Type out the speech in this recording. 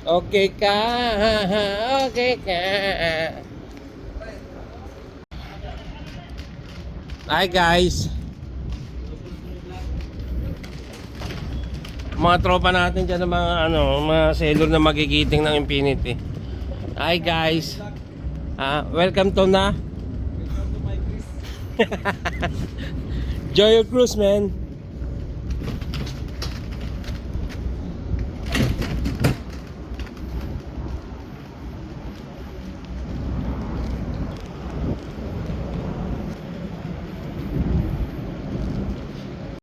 Okay ka, okay ka. Hi guys. Mga tropa natin dyan ng mga mga seller na magigiting ng Infinity. Hi guys. Welcome to na. Joy your cruise, man.